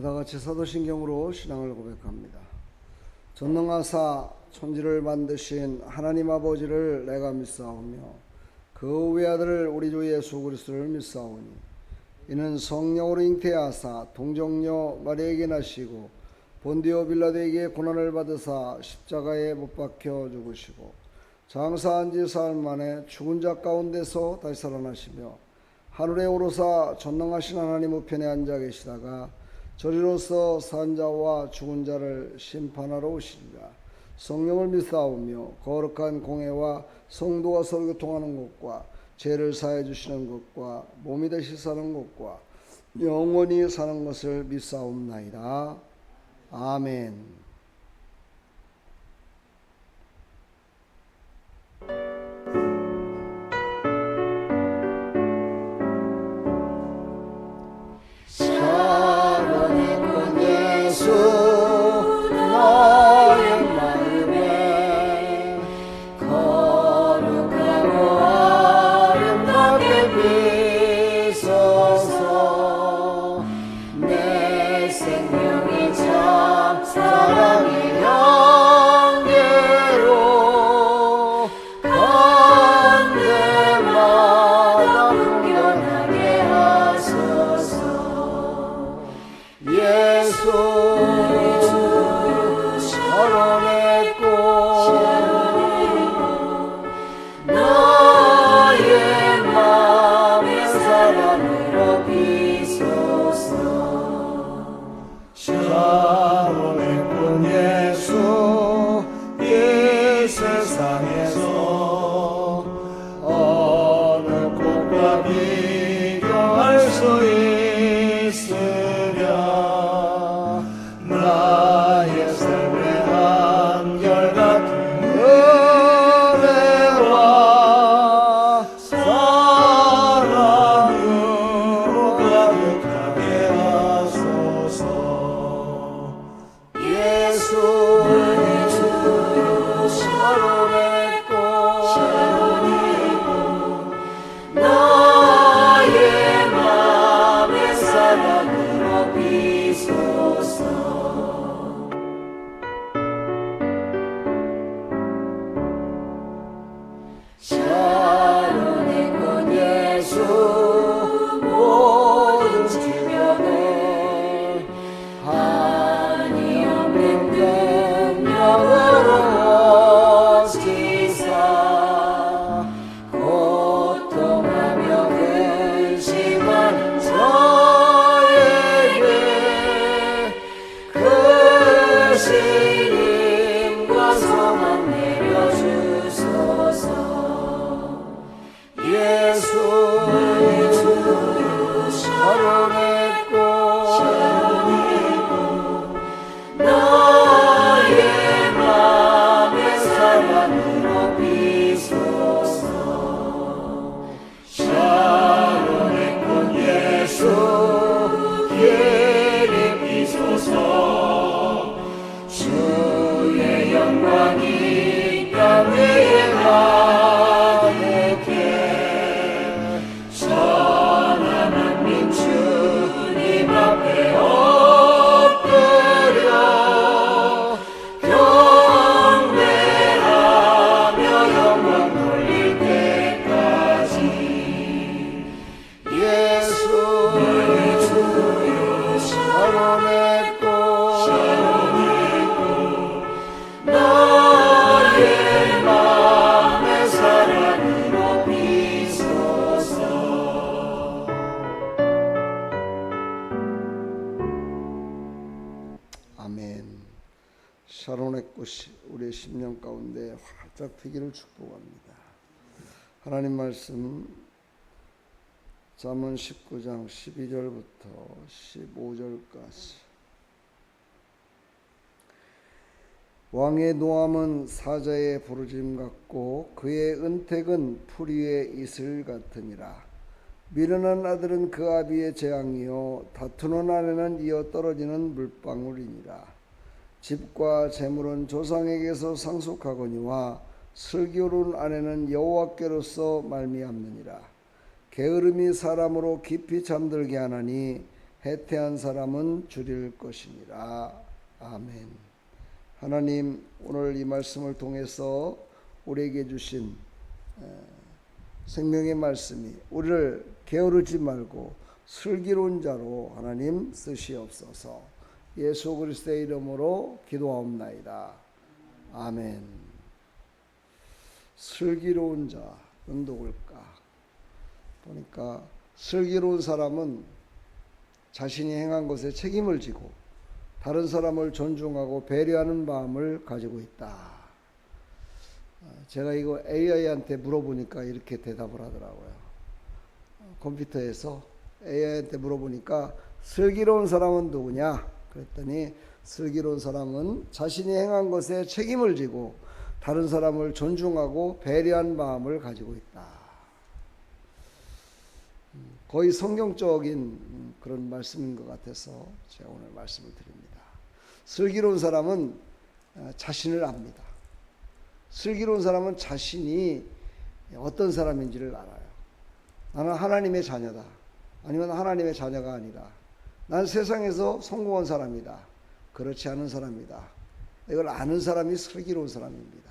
다 같이 사도신경으로 신앙을 고백합니다. 전능하사 천지를 만드신 하나님 아버지를 내가 믿사오며 그 외아들 우리 주 예수 그리스도를 믿사오니 이는 성령으로 잉태하사 동정녀 마리아에게 나시고 본디오 빌라도에게 고난을 받으사 십자가에 못 박혀 죽으시고 장사한 지 사흘 만에 죽은 자 가운데서 다시 살아나시며 하늘에 오르사 전능하신 하나님 우편에 앉아 계시다가 저리로서 산 자와 죽은 자를 심판하러 오시리라. 성령을 믿사오며 거룩한 공회와 성도가 서로 교통하는 것과 죄를 사해 주시는 것과 몸이 되시 사는 것과 영원히 사는 것을 믿사옵나이다. 아멘. 샤론의 꽃이 우리의 심령 가운데 활짝 피기를 축복합니다. 하나님 말씀 잠언 19장 12절부터 15절까지. 왕의 노함은 사자의 부르짖음 같고 그의 은택은 풀 위의 이슬 같으니라. 미련한 아들은 그 아비의 재앙이요 다투는 아내는 이어 떨어지는 물방울이니라. 집과 재물은 조상에게서 상속하거니와 슬기로운 아내는 여호와께로서 말미암느니라. 게으름이 사람으로 깊이 잠들게 하나니 해태한 사람은 줄일 것이니라. 아멘. 하나님, 오늘 이 말씀을 통해서 우리에게 주신 생명의 말씀이 우리를 게으르지 말고 슬기로운 자로 하나님 쓰시옵소서. 예수 그리스도의 이름으로 기도하옵나이다. 아멘. 슬기로운 자는 누굴까? 보니까 슬기로운 사람은 자신이 행한 것에 책임을 지고 다른 사람을 존중하고 배려하는 마음을 가지고 있다. 제가 이거 AI한테 물어보니까 이렇게 대답을 하더라고요. 컴퓨터에서 AI한테 물어보니까 슬기로운 사람은 누구냐? 그랬더니 슬기로운 사람은 자신이 행한 것에 책임을 지고 다른 사람을 존중하고 배려한 마음을 가지고 있다. 거의 성경적인 그런 말씀인 것 같아서 제가 오늘 말씀을 드립니다. 슬기로운 사람은 자신을 압니다. 슬기로운 사람은 자신이 어떤 사람인지를 알아요. 나는 하나님의 자녀다. 아니면 하나님의 자녀가 아니다. 난 세상에서 성공한 사람이다. 그렇지 않은 사람이다. 이걸 아는 사람이 슬기로운 사람입니다.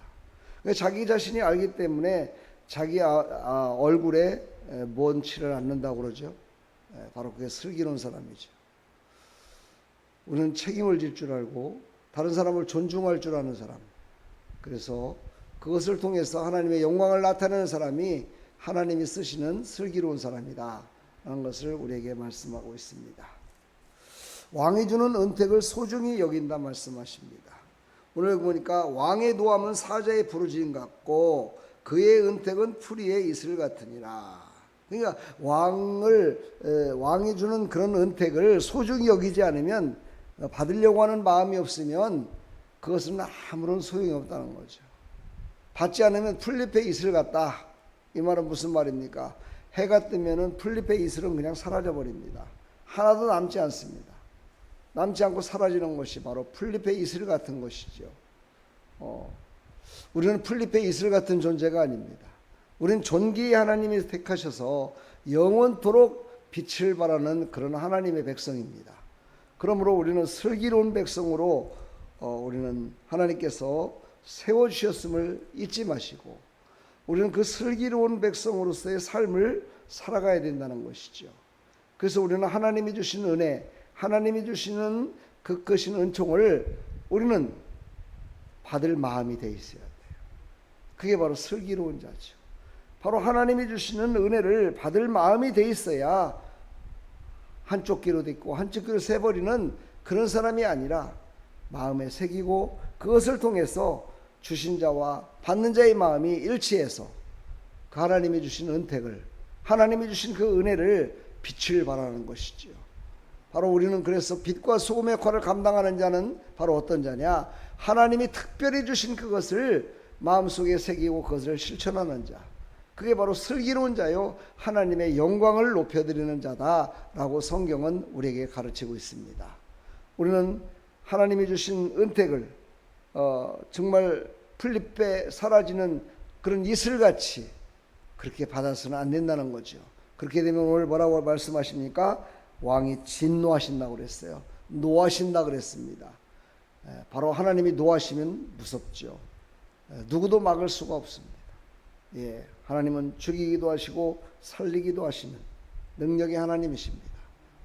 자기 자신이 알기 때문에 자기 얼굴에 먼 치를 않는다고 그러죠. 바로 그게 슬기로운 사람이죠. 우리는 책임을 질 줄 알고 다른 사람을 존중할 줄 아는 사람. 그래서 그것을 통해서 하나님의 영광을 나타내는 사람이 하나님이 쓰시는 슬기로운 사람이다 라는 것을 우리에게 말씀하고 있습니다. 왕이 주는 은택을 소중히 여긴다 말씀하십니다. 오늘 보니까 왕의 노함은 사자의 부르짖음 같고 그의 은택은 풀이의 이슬 같으니라. 그러니까 왕이 주는 그런 은택을 소중히 여기지 않으면, 받으려고 하는 마음이 없으면 그것은 아무런 소용이 없다는 거죠. 받지 않으면 풀잎의 이슬 같다. 이 말은 무슨 말입니까? 해가 뜨면은 풀잎의 이슬은 그냥 사라져 버립니다. 하나도 남지 않습니다. 남지 않고 사라지는 것이 바로 풀잎의 이슬 같은 것이죠. 우리는 풀잎의 이슬 같은 존재가 아닙니다. 우리는 존귀히 하나님이 택하셔서 영원토록 빛을 발하는 그런 하나님의 백성입니다. 그러므로 우리는 슬기로운 백성으로 우리는 하나님께서 세워주셨음을 잊지 마시고 우리는 그 슬기로운 백성으로서의 삶을 살아가야 된다는 것이죠. 그래서 우리는 하나님이 주신 은혜, 하나님이 주시는 그 크신 은총을 우리는 받을 마음이 돼 있어야 돼요. 그게 바로 슬기로운 자죠. 바로 하나님이 주시는 은혜를 받을 마음이 돼 있어야 한쪽 귀로 듣고 한쪽 귀로 새버리는 그런 사람이 아니라 마음에 새기고 그것을 통해서 주신 자와 받는 자의 마음이 일치해서 그 하나님이 주신 은택을, 하나님이 주신 그 은혜를 빛을 발하는 것이지요. 바로 우리는 그래서 빛과 소금의 역할을 감당하는 자는 바로 어떤 자냐? 하나님이 특별히 주신 그것을 마음속에 새기고 그것을 실천하는 자. 그게 바로 슬기로운 자요 하나님의 영광을 높여드리는 자다라고 성경은 우리에게 가르치고 있습니다. 우리는 하나님이 주신 은택을 정말 풀잎에 사라지는 그런 이슬같이 그렇게 받아서는 안 된다는 거죠. 그렇게 되면 오늘 뭐라고 말씀하십니까? 왕이 진노하신다고 그랬어요. 노하신다 그랬습니다. 바로 하나님이 노하시면 무섭죠. 누구도 막을 수가 없습니다. 하나님은 죽이기도 하시고 살리기도 하시는 능력의 하나님이십니다.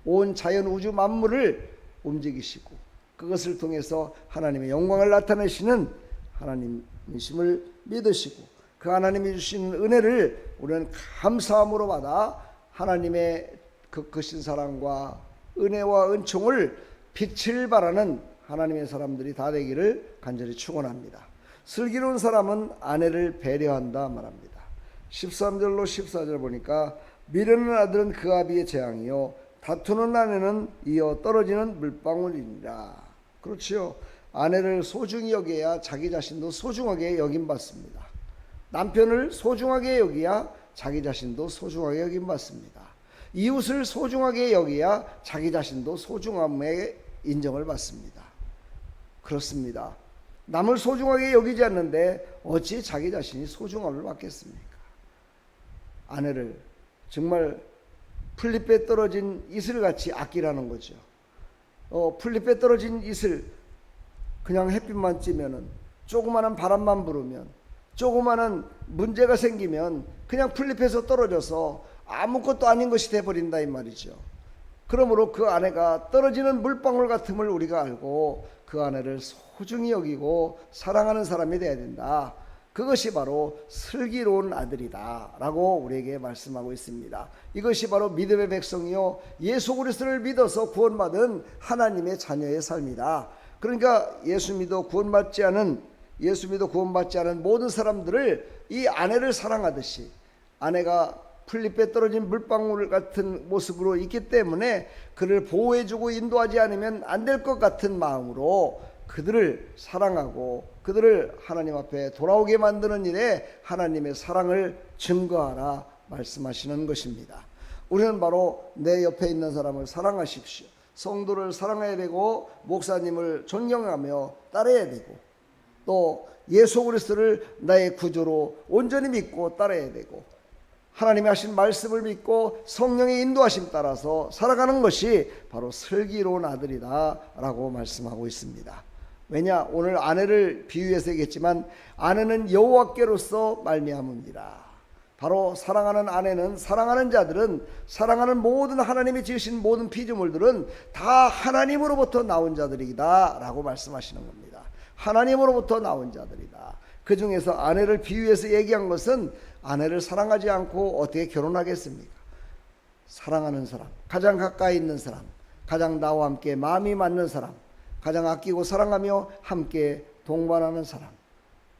온 자연 우주 만물을 움직이시고 그것을 통해서 하나님의 영광을 나타내시는 하나님이심을 믿으시고 그 하나님이 주신 은혜를 우리는 감사함으로 받아 하나님의 그 크신 사랑과 은혜와 은총을 빛을 발하는 하나님의 사람들이 다 되기를 간절히 축원합니다. 슬기로운 사람은 아내를 배려한다 말합니다. 13절로 14절 보니까 미련한 아들은 그 아비의 재앙이요 다투는 아내는 이어 떨어지는 물방울이니라. 그렇지요. 아내를 소중히 여겨야 자기 자신도 소중하게 여김받습니다. 남편을 소중하게 여기야 자기 자신도 소중하게 여김받습니다. 이웃을 소중하게 여기야 자기 자신도 소중함에 인정을 받습니다. 그렇습니다. 남을 소중하게 여기지 않는데 어찌 자기 자신이 소중함을 받겠습니까? 아내를 정말 풀잎에 떨어진 이슬같이 아끼라는 거죠. 풀잎에 떨어진 이슬, 그냥 햇빛만 찌면은, 조그마한 바람만 불으면, 조그마한 문제가 생기면 그냥 풀잎에서 떨어져서 아무것도 아닌 것이 돼버린다 이 말이죠. 그러므로 그 아내가 떨어지는 물방울 같음을 우리가 알고 그 아내를 소중히 여기고 사랑하는 사람이 되어야 된다. 그것이 바로 슬기로운 아들이다 라고 우리에게 말씀하고 있습니다. 이것이 바로 믿음의 백성이요 예수 그리스도를 믿어서 구원받은 하나님의 자녀의 삶이다. 그러니까 예수 믿어 구원받지 않은 모든 사람들을 이 아내를 사랑하듯이, 아내가 풀잎에 떨어진 물방울 같은 모습으로 있기 때문에 그를 보호해주고 인도하지 않으면 안 될 것 같은 마음으로 그들을 사랑하고 그들을 하나님 앞에 돌아오게 만드는 일에 하나님의 사랑을 증거하라 말씀하시는 것입니다. 우리는 바로 내 옆에 있는 사람을 사랑하십시오. 성도를 사랑해야 되고 목사님을 존경하며 따라야 되고 또 예수 그리스도를 나의 구주로 온전히 믿고 따라야 되고 하나님이 하신 말씀을 믿고 성령의 인도하심 따라서 살아가는 것이 바로 슬기로운 아들이다 라고 말씀하고 있습니다. 왜냐, 오늘 아내를 비유해서 얘기했지만 아내는 여호와께로서 말미암음이라. 바로 사랑하는 아내는, 사랑하는 자들은, 사랑하는 모든 하나님이 지으신 모든 피조물들은 다 하나님으로부터 나온 자들이다 라고 말씀하시는 겁니다. 하나님으로부터 나온 자들이다. 그 중에서 아내를 비유해서 얘기한 것은 아내를 사랑하지 않고 어떻게 결혼하겠습니까? 사랑하는 사람, 가장 가까이 있는 사람, 가장 나와 함께 마음이 맞는 사람, 가장 아끼고 사랑하며 함께 동반하는 사람,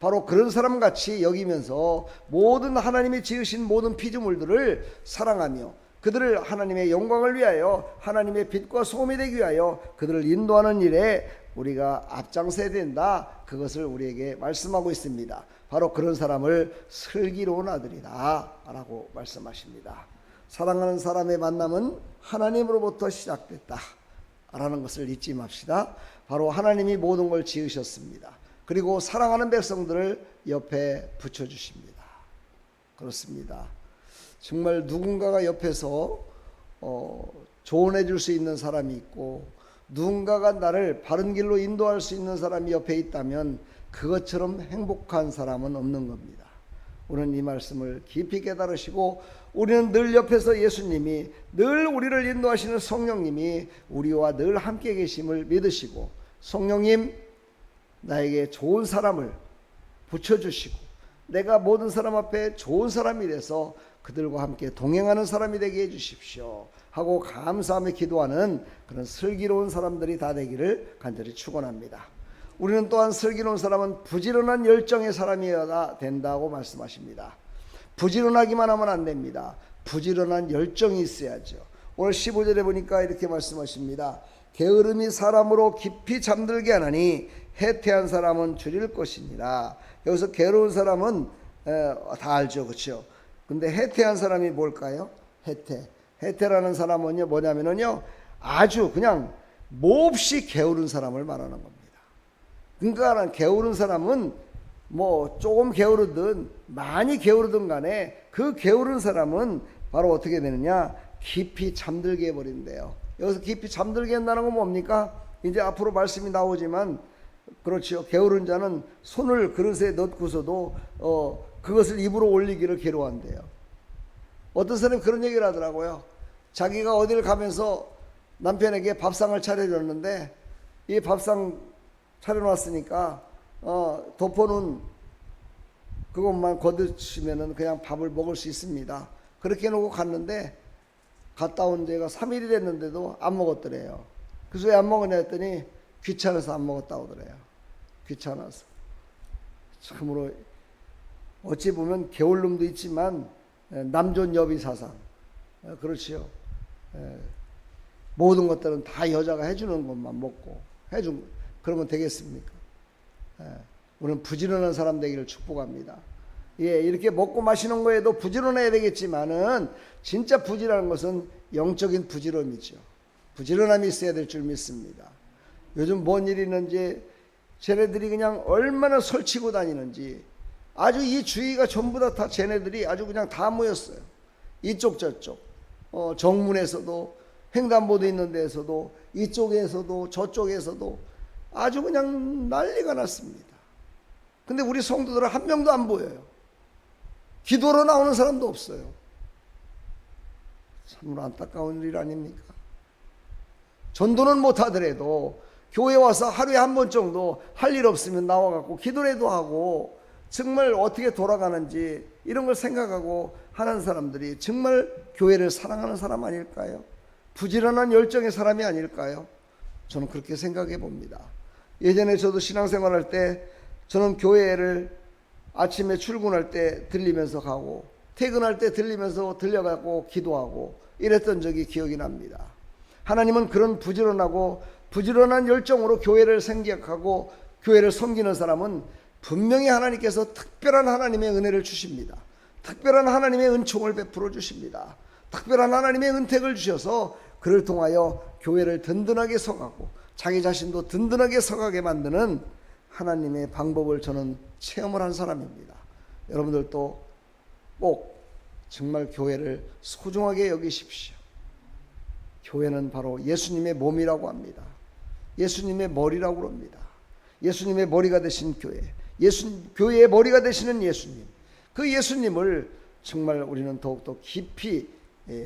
바로 그런 사람같이 여기면서 모든 하나님이 지으신 모든 피조물들을 사랑하며 그들을 하나님의 영광을 위하여, 하나님의 빛과 소금이 되기 위하여 그들을 인도하는 일에 우리가 앞장서야 된다. 그것을 우리에게 말씀하고 있습니다. 바로 그런 사람을 슬기로운 아들이다 라고 말씀하십니다. 사랑하는 사람의 만남은 하나님으로부터 시작됐다 라는 것을 잊지 맙시다. 바로 하나님이 모든 걸 지으셨습니다. 그리고 사랑하는 백성들을 옆에 붙여주십니다. 그렇습니다. 정말 누군가가 옆에서 조언해 줄 수 있는 사람이 있고 누군가가 나를 바른 길로 인도할 수 있는 사람이 옆에 있다면 그것처럼 행복한 사람은 없는 겁니다. 우리는 이 말씀을 깊이 깨달으시고 우리는 늘 옆에서 예수님이, 늘 우리를 인도하시는 성령님이 우리와 늘 함께 계심을 믿으시고, 성령님 나에게 좋은 사람을 붙여주시고 내가 모든 사람 앞에 좋은 사람이 돼서 그들과 함께 동행하는 사람이 되게 해주십시오 하고 감사하며 기도하는 그런 슬기로운 사람들이 다 되기를 간절히 축원합니다. 우리는 또한 슬기로운 사람은 부지런한 열정의 사람이어야 된다고 말씀하십니다. 부지런하기만 하면 안 됩니다. 부지런한 열정이 있어야죠. 오늘 15절에 보니까 이렇게 말씀하십니다. 게으름이 사람으로 깊이 잠들게 하나니 해태한 사람은 줄일 것이니라. 여기서 게으른 사람은 다 알죠, 그렇죠? 근데 해태한 사람이 뭘까요? 해태라는 사람은 뭐냐면요, 아주 그냥 몹시 게으른 사람을 말하는 겁니다. 그러니까 게으른 사람은 뭐 조금 게으르든 많이 게으르든 간에 그 게으른 사람은 바로 어떻게 되느냐, 깊이 잠들게 해버린대요. 여기서 깊이 잠들게 한다는 건 뭡니까? 이제 앞으로 말씀이 나오지만 그렇죠. 게으른 자는 손을 그릇에 넣고서도 그것을 입으로 올리기를 괴로워한대요. 어떤 사람이 그런 얘기를 하더라고요. 자기가 어디를 가면서 남편에게 밥상을 차려줬는데 이 밥상 차려놨으니까 덮어놓은 그것만 거두시면은 그냥 밥을 먹을 수 있습니다. 그렇게 해놓고 갔는데 갔다 온 지가 3일이 됐는데도 안 먹었더래요. 그래서 왜 안 먹었냐 했더니 귀찮아서 안 먹었다고 그래요. 귀찮아서. 참으로 어찌 보면 게을름도 있지만 남존 여비 사상, 그렇지요. 모든 것들은 다 여자가 해주는 것만 먹고 그러면 되겠습니까? 우리는 부지런한 사람 되기를 축복합니다. 이렇게 먹고 마시는 거에도 부지런해야 되겠지만은 진짜 부지런한 것은 영적인 부지런이죠. 부지런함이 있어야 될 줄 믿습니다. 요즘 뭔 일이 있는지, 쟤네들이 그냥 얼마나 설치고 다니는지, 아주 이 주위가 전부 다 쟤네들이 아주 그냥 다 모였어요. 이쪽 저쪽. 정문에서도 횡단보도 있는 데에서도 이쪽에서도 저쪽에서도 아주 그냥 난리가 났습니다. 근데 우리 성도들은 한 명도 안 보여요. 기도로 나오는 사람도 없어요. 참으로 안타까운 일 아닙니까? 전도는 못하더라도 교회 와서 하루에 한 번 정도 할 일 없으면 나와갖고 기도라도 하고 정말 어떻게 돌아가는지 이런 걸 생각하고 하는 사람들이 정말 교회를 사랑하는 사람 아닐까요? 부지런한 열정의 사람이 아닐까요? 저는 그렇게 생각해 봅니다. 예전에 저도 신앙생활할 때 저는 교회를 아침에 출근할 때 들리면서 가고 퇴근할 때 들려가고 기도하고 이랬던 적이 기억이 납니다. 하나님은 그런 부지런한 열정으로 교회를 생각하고 교회를 섬기는 사람은 분명히 하나님께서 특별한 하나님의 은혜를 주십니다. 특별한 하나님의 은총을 베풀어 주십니다. 특별한 하나님의 은택을 주셔서 그를 통하여 교회를 든든하게 서가고 자기 자신도 든든하게 서가게 만드는 하나님의 방법을 저는 체험을 한 사람입니다. 여러분들도 꼭 정말 교회를 소중하게 여기십시오. 교회는 바로 예수님의 몸이라고 합니다. 예수님의 머리라고 합니다. 예수님의 머리가 되신 교회, 교회의 머리가 되시는 예수님, 그 예수님을 정말 우리는 더욱더 깊이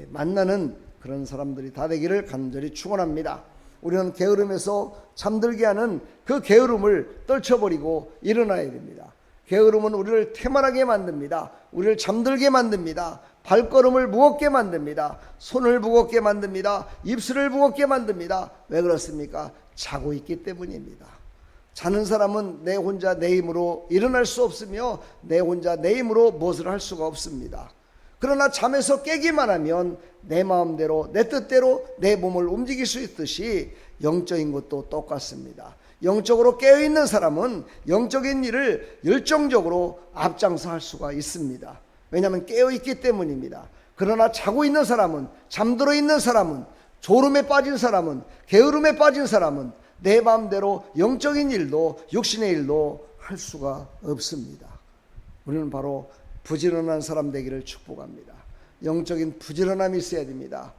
만나는 그런 사람들이 다 되기를 간절히 축원합니다. 우리는 게으름에서 잠들게 하는 그 게으름을 떨쳐버리고 일어나야 됩니다. 게으름은 우리를 태만하게 만듭니다. 우리를 잠들게 만듭니다. 발걸음을 무겁게 만듭니다. 손을 무겁게 만듭니다. 입술을 무겁게 만듭니다. 왜 그렇습니까? 자고 있기 때문입니다. 자는 사람은 내 혼자 내 힘으로 일어날 수 없으며 내 혼자 내 힘으로 무엇을 할 수가 없습니다. 그러나 잠에서 깨기만 하면 내 마음대로 내 뜻대로 내 몸을 움직일 수 있듯이 영적인 것도 똑같습니다. 영적으로 깨어있는 사람은 영적인 일을 열정적으로 앞장서 할 수가 있습니다. 왜냐하면 깨어있기 때문입니다. 그러나 자고 있는 사람은, 잠들어 있는 사람은, 졸음에 빠진 사람은, 게으름에 빠진 사람은 내 마음대로 영적인 일도 육신의 일도 할 수가 없습니다. 우리는 바로 부지런한 사람 되기를 축복합니다. 영적인 부지런함이 있어야 됩니다.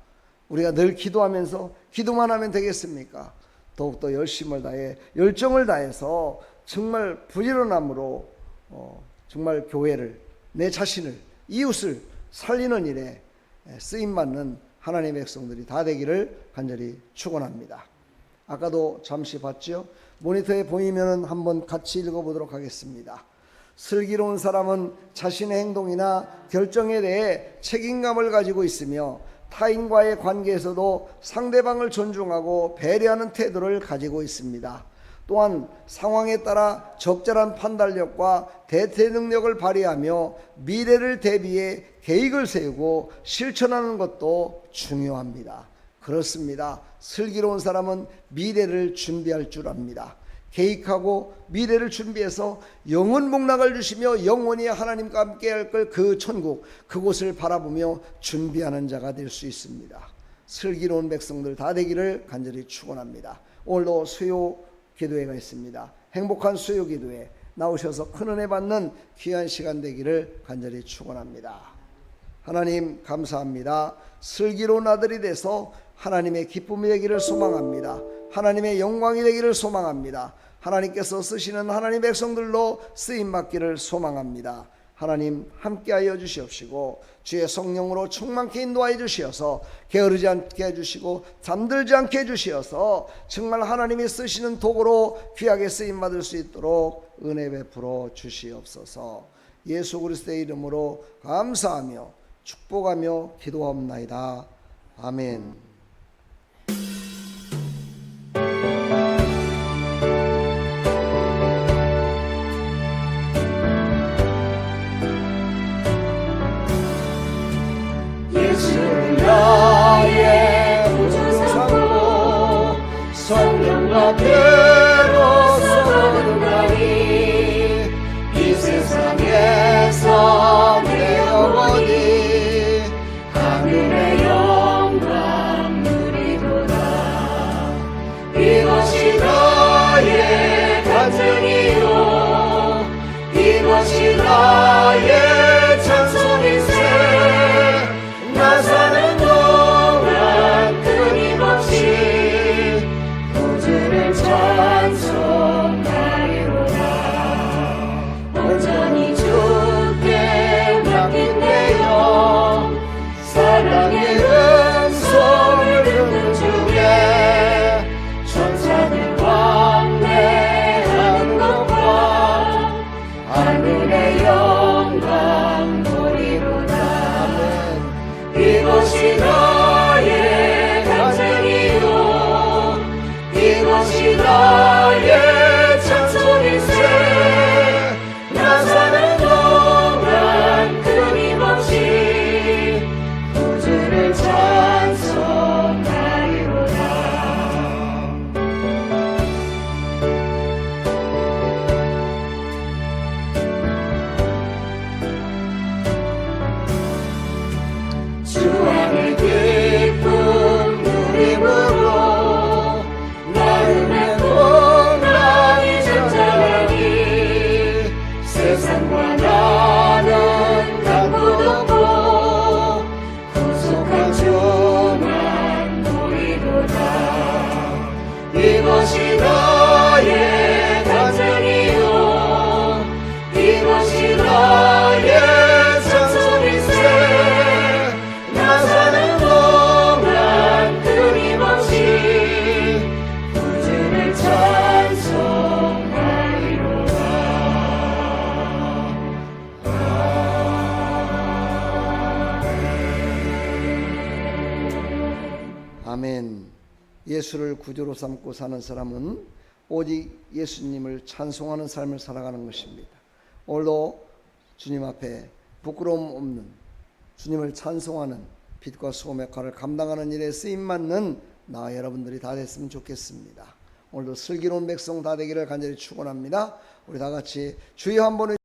우리가 늘 기도하면서 기도만 하면 되겠습니까? 더욱더 열심을 다해 열정을 다해서 정말 부지런함으로 정말 교회를, 내 자신을, 이웃을 살리는 일에 쓰임받는 하나님의 백성들이 다 되기를 간절히 축원합니다. 아까도 잠시 봤죠? 모니터에 보이면 한번 같이 읽어보도록 하겠습니다. 슬기로운 사람은 자신의 행동이나 결정에 대해 책임감을 가지고 있으며 타인과의 관계에서도 상대방을 존중하고 배려하는 태도를 가지고 있습니다. 또한 상황에 따라 적절한 판단력과 대처 능력을 발휘하며 미래를 대비해 계획을 세우고 실천하는 것도 중요합니다. 그렇습니다. 슬기로운 사람은 미래를 준비할 줄 압니다. 계획하고 미래를 준비해서 영원 복락을 주시며 영원히 하나님과 함께 할 걸 그 천국, 그곳을 바라보며 준비하는 자가 될 수 있습니다. 슬기로운 백성들 다 되기를 간절히 축원합니다. 오늘도 수요 기도회가 있습니다. 행복한 수요 기도회 나오셔서 큰 은혜 받는 귀한 시간 되기를 간절히 축원합니다. 하나님 감사합니다. 슬기로운 아들이 돼서 하나님의 기쁨이 되기를 소망합니다. 하나님의 영광이 되기를 소망합니다. 하나님께서 쓰시는 하나님의 백성들로 쓰임받기를 소망합니다. 하나님 함께하여 주시옵시고 주의 성령으로 충만케 인도하여 주시어서 게으르지 않게 해주시고 잠들지 않게 해주시어서 정말 하나님이 쓰시는 도구로 귀하게 쓰임받을 수 있도록 은혜 베풀어 주시옵소서. 예수 그리스도의 이름으로 감사하며 축복하며 기도하옵나이다. 아멘. 나의 구주 삼고 성령과 비로소 거듭나니 이 세상에서 내 영혼이 하늘의 영광 누리도다. 이것이 나의 간증이요 이것이 나의 찬송일세. 나 사는 것 이것이 나의 찬송일세. 나 사는 동안 끊임없이 구주를 찬송하리로다. 주 안에 기쁨 누림으로 마음의 풍랑이 잠잠하니 세상과 나는 강도 없고 구속한 주만 보이도다. 이것이 나의 간증이요 이것이 나의 찬송일세. 나 사는 동안 끊임없이 구주를 찬송하리로다. 아멘. 예수를 구주로 삼고 사는 사람은 오직 예수님을 찬송하는 삶을 살아가는 것입니다. 오늘도 주님 앞에 부끄러움 없는 주님을 찬송하는 빛과 소금의 역할을 감당하는 일에 쓰임받는 나 여러분들이 다 됐으면 좋겠습니다. 오늘도 슬기로운 백성 다 되기를 간절히 축원합니다. 우리 다 같이 주여 한 번에